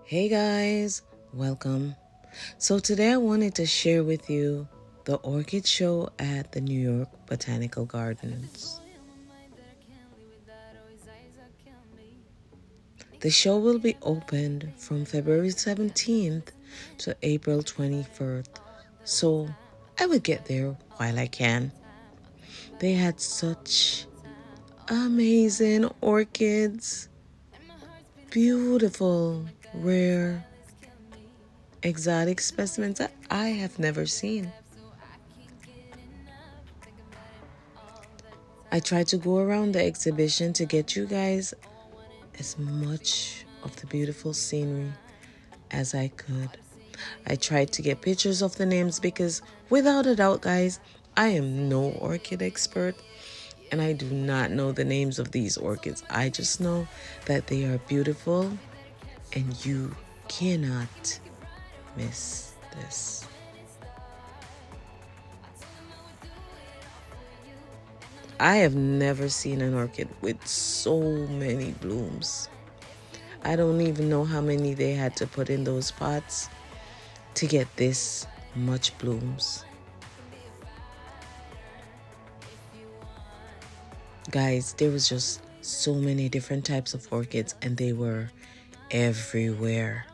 Hey guys, welcome. So today I wanted to share with you the orchid show at the New York Botanical Gardens. The show will be opened from February 17th to April 21st, so I will get there while I can. They had such amazing orchids, beautiful, rare, exotic specimens that I have never seen. I tried to go around the exhibition to get you guys as much of the beautiful scenery as I could. I tried to get pictures of the names because without a doubt, guys, I am no orchid expert and I do not know the names of these orchids. I just know that they are beautiful and you cannot miss this. I have never seen an orchid with so many blooms. I don't even know how many they had to put in those pots to get this much blooms. Guys, there was just so many different types of orchids and they were everywhere.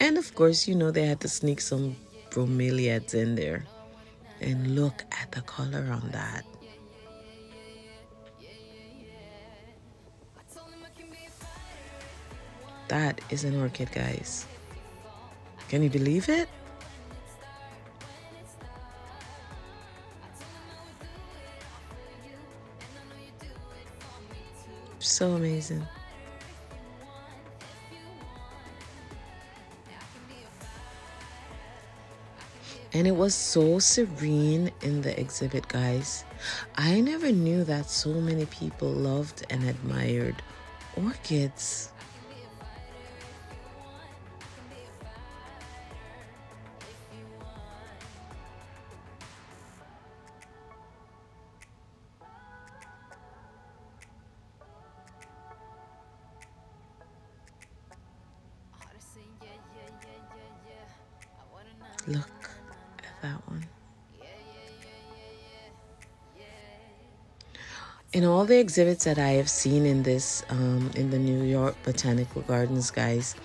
And of course, you know, they had to sneak some bromeliads in there. And look at the color on that. That is an orchid, guys. Can you believe it? So amazing. And it was so serene in the exhibit, guys. I never knew that so many people loved and admired orchids. Look at that one. In all the exhibits that I have seen in this, in the New York Botanical Gardens, guys,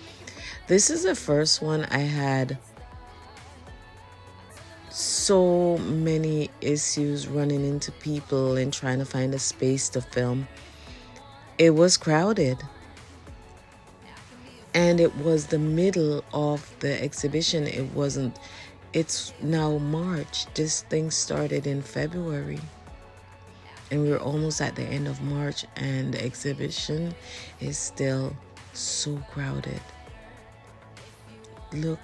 this is the first one I had so many issues running into people and trying to find a space to film. It was crowded. And it was the middle of the exhibition. It's now March. This thing started in February. And we're almost at the end of March and the exhibition is still so crowded. Look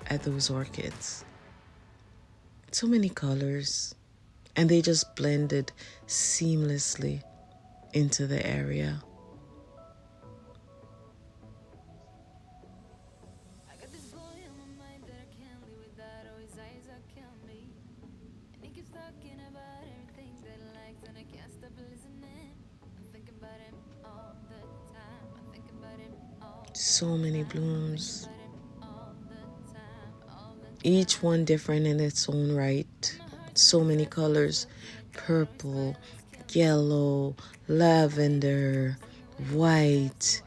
at those orchids. So many colors. And they just blended seamlessly into the area. So many blooms. Each one different in its own right. So many colors. Purple, yellow, lavender, white,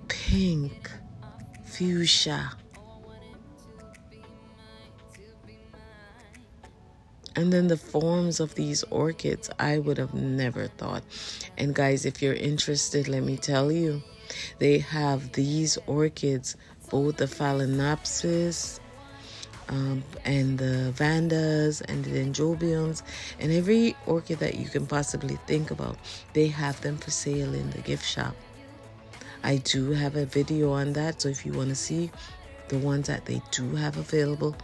pink, fuchsia. And then the forms of these orchids, I would have never thought. And guys, if you're interested, let me tell you, they have these orchids, both the phalaenopsis and the vandas and the dendrobiums and every orchid that you can possibly think about. They have them for sale in the gift shop. I do have a video on that, so if you want to see the ones that they do have available,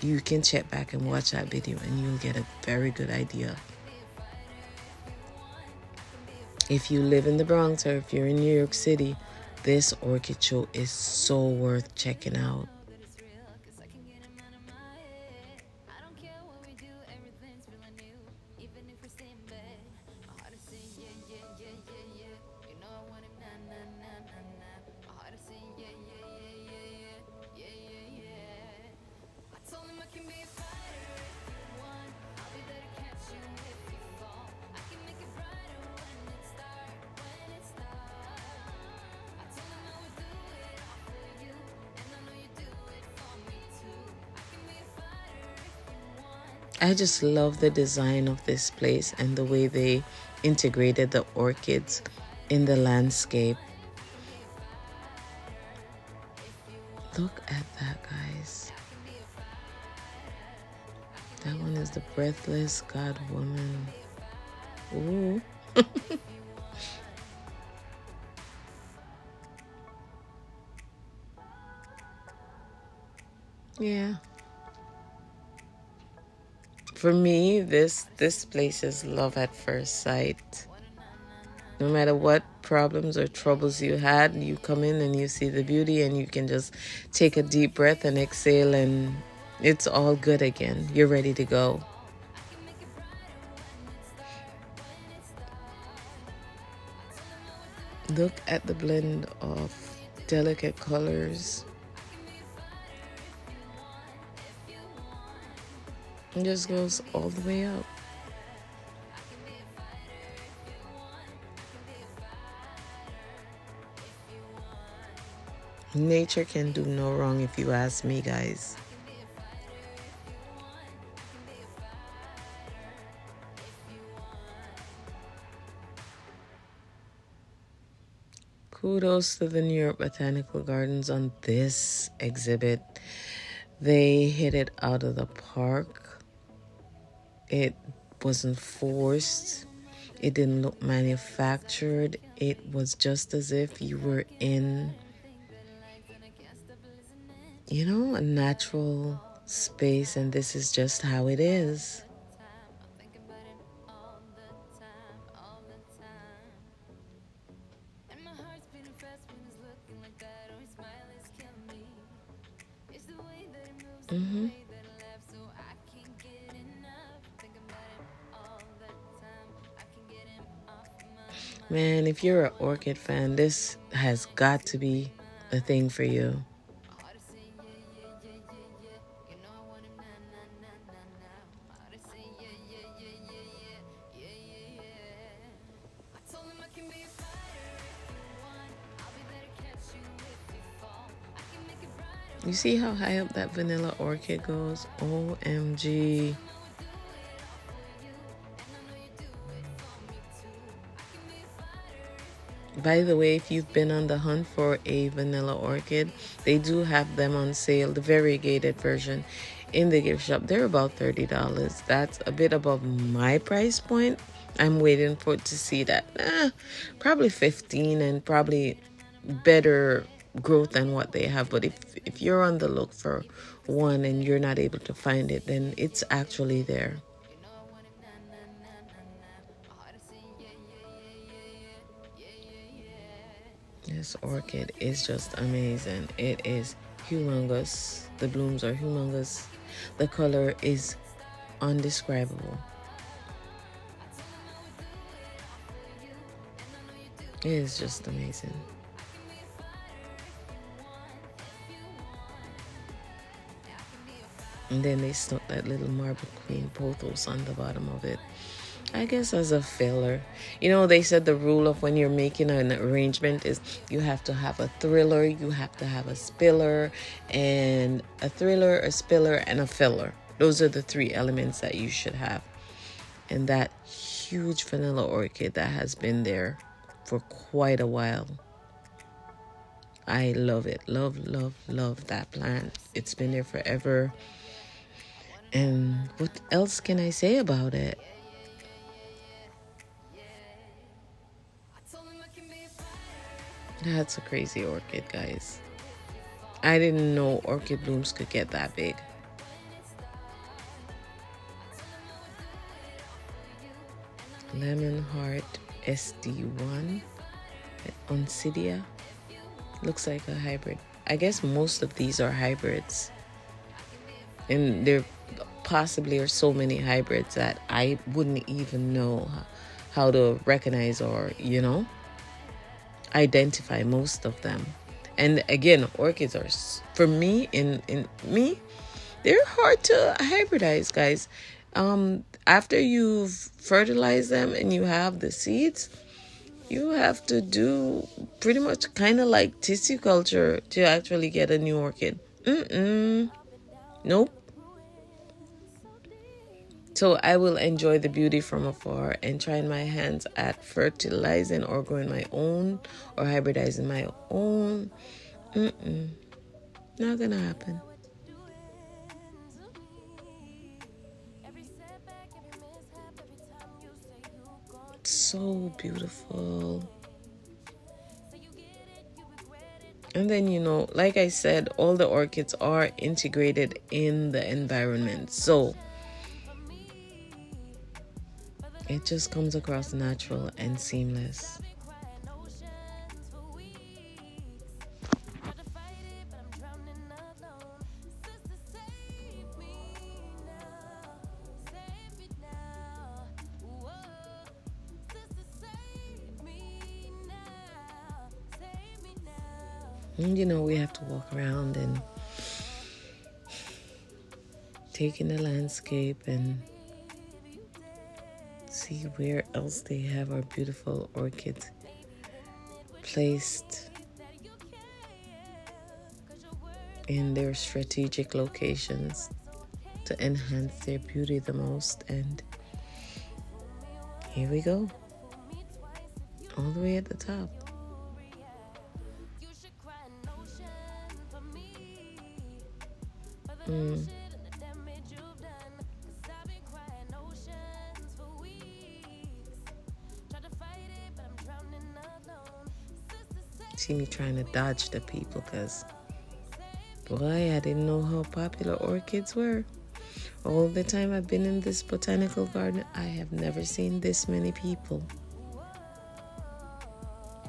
you can check back and watch that video and you'll get a very good idea. If you live in the Bronx or if you're in New York City, this orchid show is so worth checking out. I just love the design of this place and the way they integrated the orchids in the landscape. Look at that, guys. That one is the breathless God woman. Ooh. Yeah. For me, this place is love at first sight. No matter what problems or troubles you had, you come in and you see the beauty and you can just take a deep breath and exhale and it's all good again. You're ready to go. Look at the blend of delicate colors. It just goes all the way up. Nature can do no wrong if you ask me, guys. Kudos to the New York Botanical Gardens on this exhibit. They hit it out of the park. It wasn't forced. It didn't look manufactured. It was just as if you were in, you know, a natural space, and this is just how it is. Mm-hmm. Man, if you're an orchid fan, this has got to be a thing for you. You see how high up that vanilla orchid goes? OMG. By the way, if you've been on the hunt for a vanilla orchid, they do have them on sale, the variegated version in the gift shop. They're about $30. That's a bit above my price point. I'm waiting for to see that. Probably 15 and probably better growth than what they have. But if you're on the look for one and you're not able to find it, then it's actually there. This orchid is just amazing. It is humongous. The blooms are humongous. The color is undescribable. It is just amazing. And then they stuck that little marble queen pothos on the bottom of it, I guess as a filler. You know, they said the rule of when you're making an arrangement is you have to have a thriller, you have to have a spiller, and a thriller, a spiller, and a filler. Those are the three elements that you should have. And that huge vanilla orchid that has been there for quite a while. I love it. Love, love, love that plant. It's been there forever. And what else can I say about it? That's a crazy orchid, guys. I didn't know orchid blooms could get that big. Lemon Heart SD1 Oncidia. Looks like a hybrid. I guess most of these are hybrids. And there possibly are so many hybrids that I wouldn't even know how to recognize or, you know, identify most of them. And again, orchids are, for me, in me, they're hard to hybridize, guys. After you've fertilized them and you have the seeds, you have to do pretty much kind of like tissue culture to actually get a new orchid. Nope. So I will enjoy the beauty from afar and trying my hands at fertilizing or growing my own or hybridizing my own. Not gonna happen. So beautiful. And then, you know, like I said, all the orchids are integrated in the environment. So it just comes across natural and seamless. And you know, we have to walk around and take in the landscape and see where else they have our beautiful orchids placed in their strategic locations to enhance their beauty the most. And here we go, all the way at the top. See me trying to dodge the people because, boy, I didn't know how popular orchids were. All the time I've been in this botanical garden, I have never seen this many people.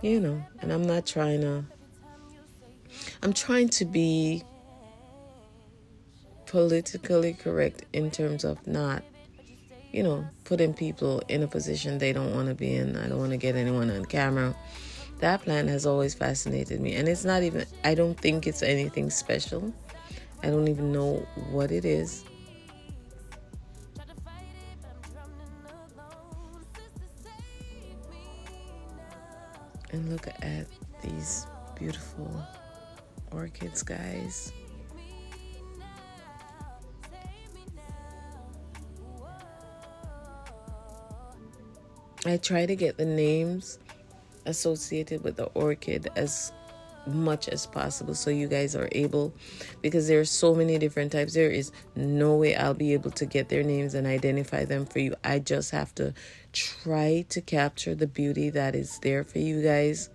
You know, and I'm trying to be politically correct in terms of not, you know, putting people in a position they don't want to be in. I don't want to get anyone on camera. That plant has always fascinated me. And it's not even, I don't think it's anything special. I don't even know what it is. And look at these beautiful orchids, guys. I try to get the names associated with the orchid as much as possible so you guys are able, because there are so many different types. There is no way I'll be able to get their names and identify them for you. I just have to try to capture the beauty that is there for you guys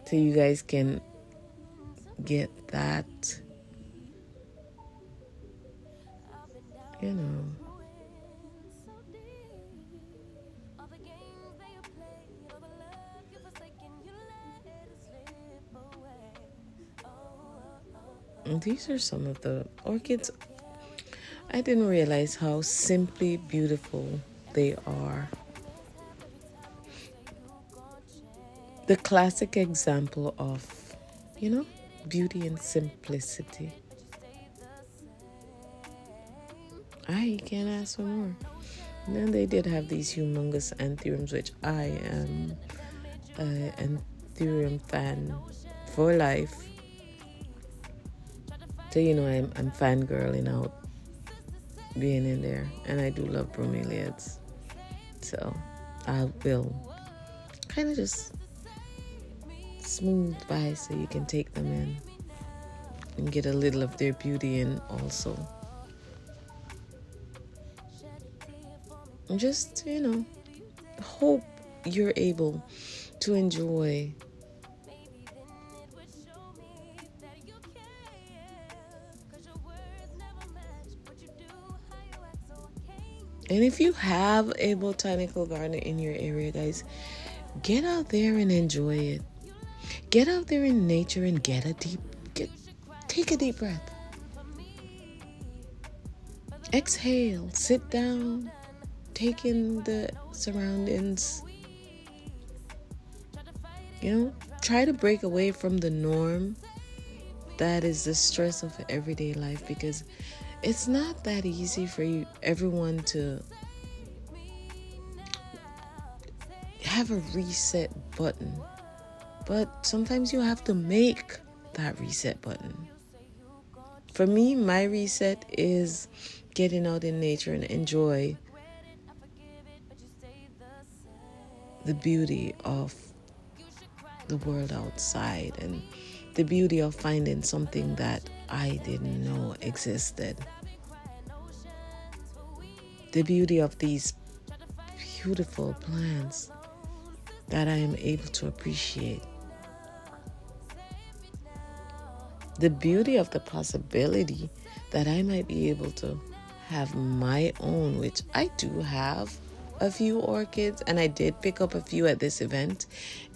so you guys can get that, you know. And these are some of the orchids. I didn't realize how simply beautiful they are. The classic example of, you know, beauty and simplicity. I can't ask for more. And then they did have these humongous anthuriums, which I am an anthurium fan for life. So, you know, I'm fangirling out being in there. And I do love bromeliads. So I will kind of just smooth by so you can take them in and get a little of their beauty in also. And just, you know, hope you're able to enjoy And if you have a botanical garden in your area, guys, get out there and enjoy it. Get out there in nature and take a deep breath. Exhale, sit down, take in the surroundings. You know, try to break away from the norm that is the stress of everyday life, because it's not that easy for everyone to have a reset button. But sometimes you have to make that reset button. For me, my reset is getting out in nature and enjoy the beauty of the world outside and the beauty of finding something that I didn't know existed. The beauty of these beautiful plants that I am able to appreciate. The beauty of the possibility that I might be able to have my own, which I do have a few orchids, and I did pick up a few at this event,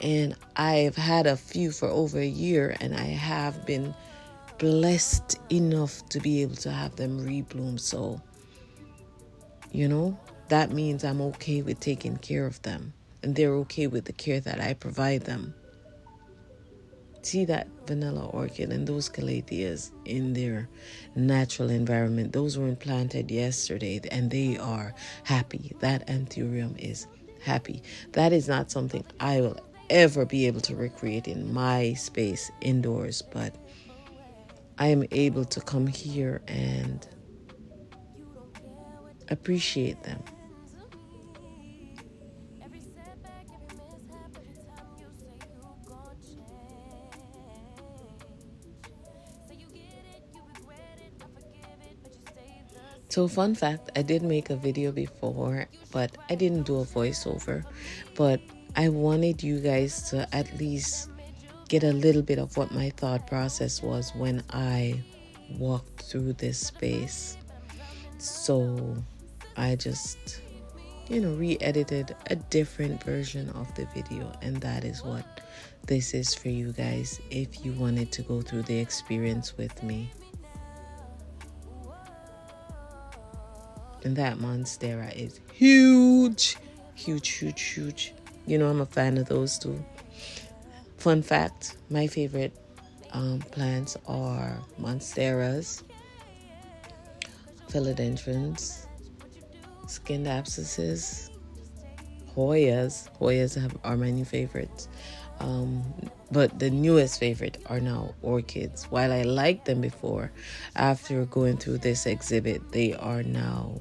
and I've had a few for over a year, and I have been blessed enough to be able to have them rebloom. So, that means I'm okay with taking care of them, and they're okay with the care that I provide them. See that vanilla orchid and those calatheas in their natural environment. Those weren't planted yesterday, and they are happy. That anthurium is happy. That is not something I will ever be able to recreate in my space indoors, but I am able to come here and appreciate them. So fun fact, I did make a video before, but I didn't do a voiceover. But I wanted you guys to at least get a little bit of what my thought process was when I walked through this space. So I just, re-edited a different version of the video, and that is what this is for you guys if you wanted to go through the experience with me. And that monstera is huge, huge, huge, huge. I'm a fan of those too. Fun fact, my favorite plants are monsteras, philodendrons, skinned abscesses, Hoyas. Are my new favorites. But the newest favorite are now orchids. While I liked them before, after going through this exhibit, they are now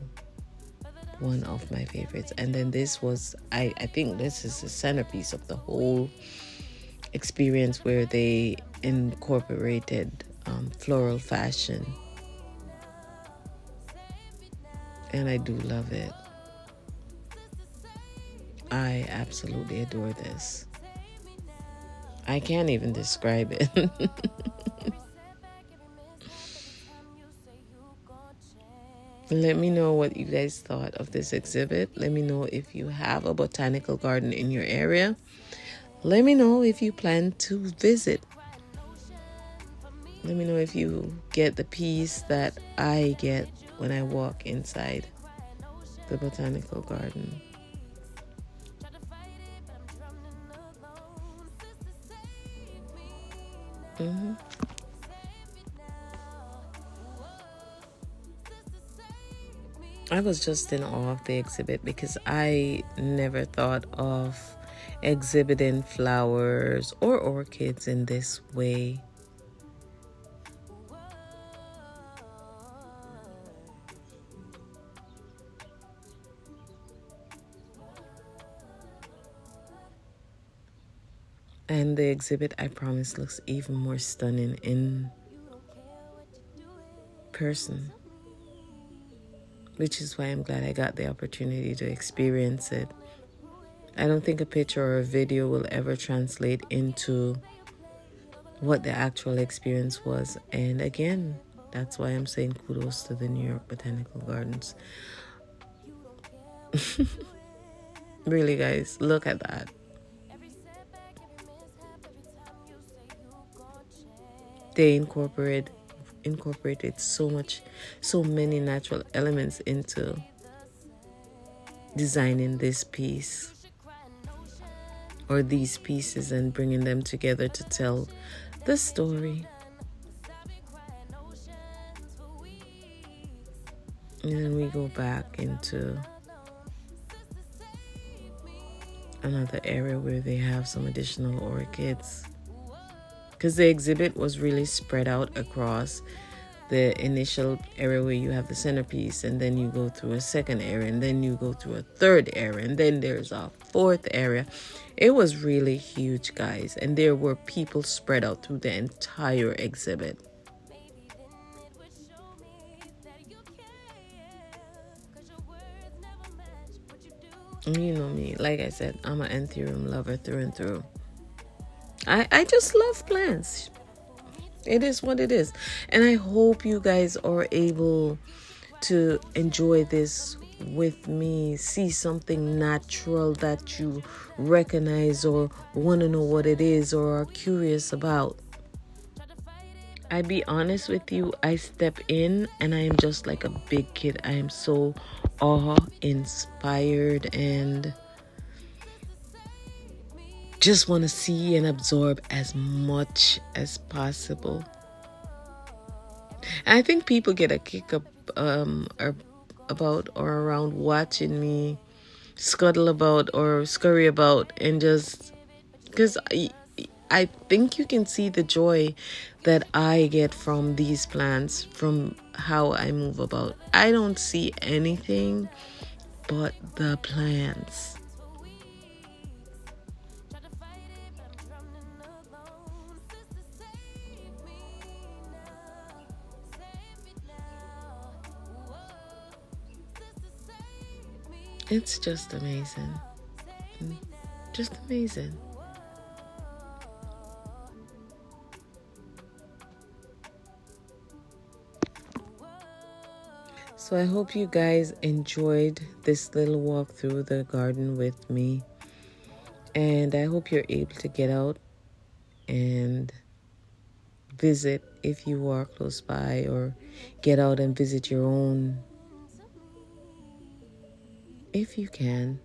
one of my favorites. And then this was, I think this is the centerpiece of the whole experience, where they incorporated floral fashion. And I do love it. I absolutely adore this. I can't even describe it. Let me know what you guys thought of this exhibit. Let me know if you have a botanical garden in your area. Let me know if you plan to visit. Let me know if you get the peace that I get when I walk inside the botanical garden. I was just in awe of the exhibit because I never thought of exhibiting flowers or orchids in this way. And the exhibit, I promise, looks even more stunning in person, which is why I'm glad I got the opportunity to experience it. I don't think a picture or a video will ever translate into what the actual experience was. And again, that's why I'm saying kudos to the New York Botanical Gardens. Really, guys, look at that. They incorporated so many natural elements into designing this piece or these pieces and bringing them together to tell the story. And then we go back into another area where they have some additional orchids, because the exhibit was really spread out across the initial area where you have the centerpiece, and then you go through a second area, and then you go through a third area, and then there's a fourth area. It was really huge, guys, and there were people spread out through the entire exhibit. You know me, like I said, I'm an anthurium lover through and through. I just love plants. It is what it is. And I hope you guys are able to enjoy this with me, see something natural that you recognize or want to know what it is or are curious about. I be honest with you, I step in and I am just like a big kid. I am so awe-inspired and just want to see and absorb as much as possible. And I think people get a kick up or about or around watching me scuttle about or scurry about, and just because I think you can see the joy that I get from these plants, from how I move about. I don't see anything but the plants. It's just amazing. Just amazing. So I hope you guys enjoyed this little walk through the garden with me. And I hope you're able to get out and visit if you are close by, or get out and visit your own if you can.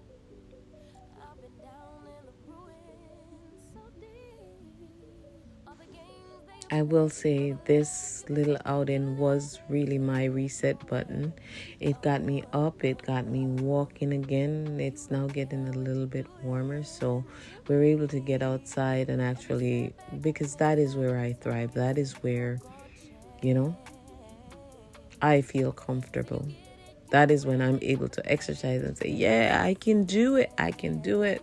I will say this little outing was really my reset button. It got me up, it got me walking again. It's now getting a little bit warmer, so we're able to get outside and actually, because that is where I thrive. That is where, I feel comfortable. That is when I'm able to exercise and say, yeah, I can do it. I can do it.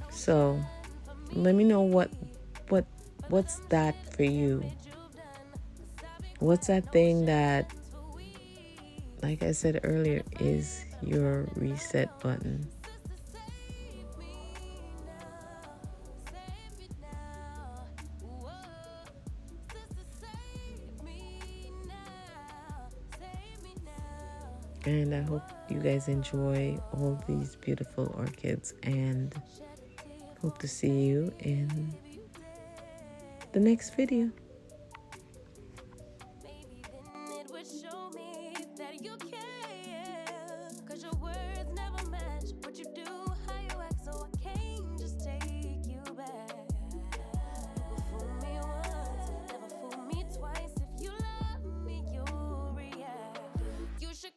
So let me know what's that for you? What's that thing that, like I said earlier, is your reset button? And I hope you guys enjoy all these beautiful orchids, and hope to see you in the next video.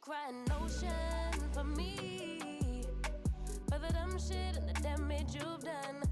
Cry an ocean for me, for the dumb shit and the damage you've done.